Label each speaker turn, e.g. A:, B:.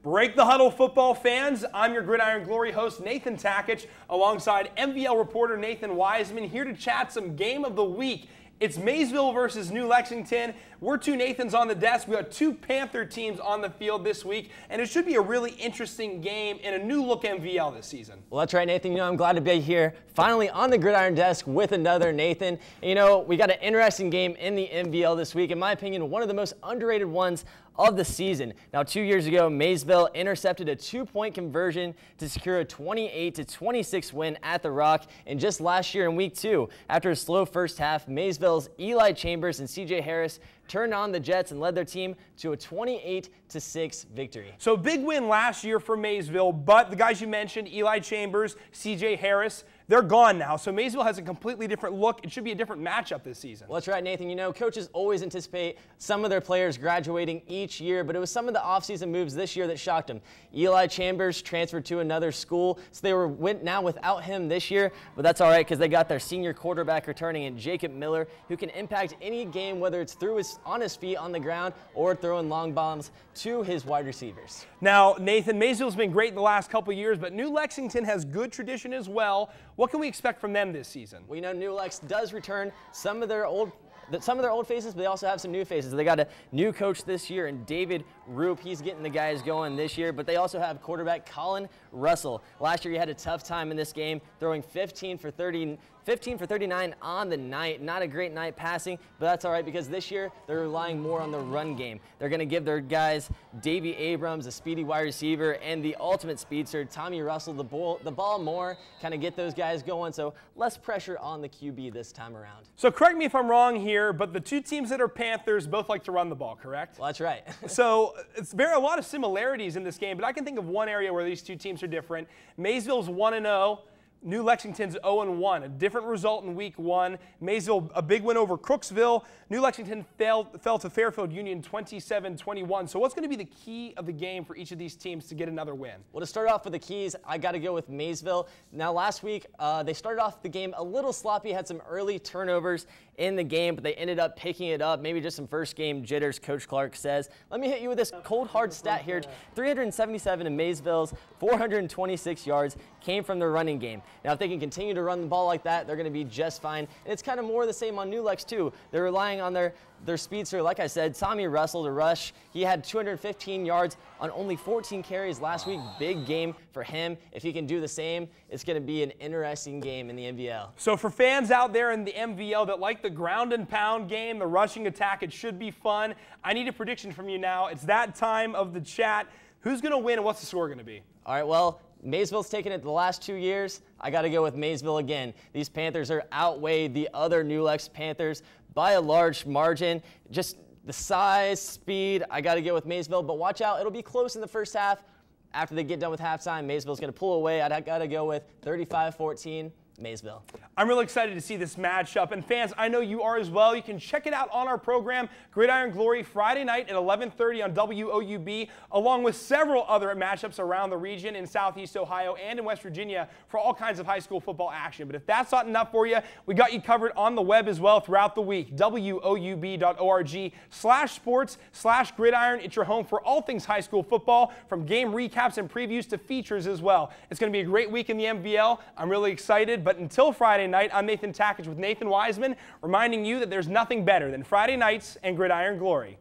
A: Break the huddle, football fans. I'm your Gridiron Glory host, Nathan Takitch, alongside MVL reporter Nathan Wiseman, here to chat some game of the week. It's Maysville versus New Lexington. We're two Nathans on the desk. We got two Panther teams on the field this week, and it should be a really interesting game in a new-look MVL this season.
B: Well, that's right, Nathan. You know, I'm glad to be here, finally on the Gridiron desk with another Nathan. And, you know, we got an interesting game in the MVL this week. In my opinion, one of the most underrated ones of the season. Now, 2 years ago, Maysville intercepted a two-point conversion to secure a 28-26 win at the Rock. And just last year in week 2, after a slow first half, Maysville's Eli Chambers and CJ Harris turned on the Jets and led their team to a 28-6 victory.
A: So big win last year for Maysville, but the guys you mentioned, Eli Chambers, CJ Harris, they're gone now. So Maysville has a completely different look. It should be a different matchup this season.
B: Well, that's right, Nathan. You know, coaches always anticipate some of their players graduating each year, but it was some of the offseason moves this year that shocked them. Eli Chambers transferred to another school, so they went now without him this year, but that's all right because they got their senior quarterback returning in Jacob Miller, who can impact any game, whether it's on his feet on the ground or throwing long bombs to his wide receivers.
A: Now, Nathan, Maysville's been great the last couple years, but New Lexington has good tradition as well. What can we expect from them this season?
B: Well, you know, New Lex does return some of their old faces, but they also have some new faces. They got a new coach this year in David Roop. He's getting the guys going this year, but they also have quarterback Colin Russell. Last year he had a tough time in this game, throwing 15 for 39 on the night. Not a great night passing, but that's all right because this year they're relying more on the run game. They're going to give their guys Davey Abrams, a speedy wide receiver, and the ultimate speedster, Tommy Russell, the ball more, kind of get those guys going, so less pressure on the QB this time around.
A: So correct me if I'm wrong here, but the two teams that are Panthers both like to run the ball, correct?
B: Well, that's right.
A: So it's a lot of similarities in this game, but I can think of one area where these two teams are different. Maysville's 1-0. New Lexington's 0-1, a different result in week 1. Maysville, a big win over Crooksville. New Lexington fell to Fairfield Union 27-21. So what's going to be the key of the game for each of these teams to get another win?
B: Well, to start off with the keys, I got to go with Maysville. Now, last week, they started off the game a little sloppy, had some early turnovers in the game, but they ended up picking it up. Maybe just some first game jitters, Coach Clark says. Let me hit you with this cold hard stat here. 377 of Maysville's 426 yards came from the running game. Now, if they can continue to run the ball like that, they're going to be just fine. And it's kind of more the same on New Lex, too. They're relying on their speedster, like I said, Tommy Russell to rush. He had 215 yards on only 14 carries last week. Big game for him. If he can do the same, it's going to be an interesting game in the MVL.
A: So for fans out there in the MVL that like the ground and pound game, the rushing attack, it should be fun. I need a prediction from you now. It's that time of the chat. Who's going to win and what's the score going to be?
B: All right, well, Maysville's taken it the last 2 years. I got to go with Maysville again. These Panthers are outweighed the other New Lex Panthers by a large margin. Just the size, speed, I got to go with Maysville. But watch out, it'll be close in the first half. After they get done with halftime, Maysville's going to pull away. I got to go with 35-14. Maysville.
A: I'm really excited to see this matchup, and fans, I know you are as well. You can check it out on our program, Gridiron Glory, Friday night at 11:30 on WOUB, along with several other matchups around the region in Southeast Ohio and in West Virginia for all kinds of high school football action. But if that's not enough for you, we got you covered on the web as well throughout the week, WOUB.org/sports/gridiron. It's your home for all things high school football, from game recaps and previews to features as well. It's going to be a great week in the MVL. I'm really excited. But until Friday night, I'm Nathan Takitch with Nathan Wiseman, reminding you that there's nothing better than Friday nights and Gridiron Glory.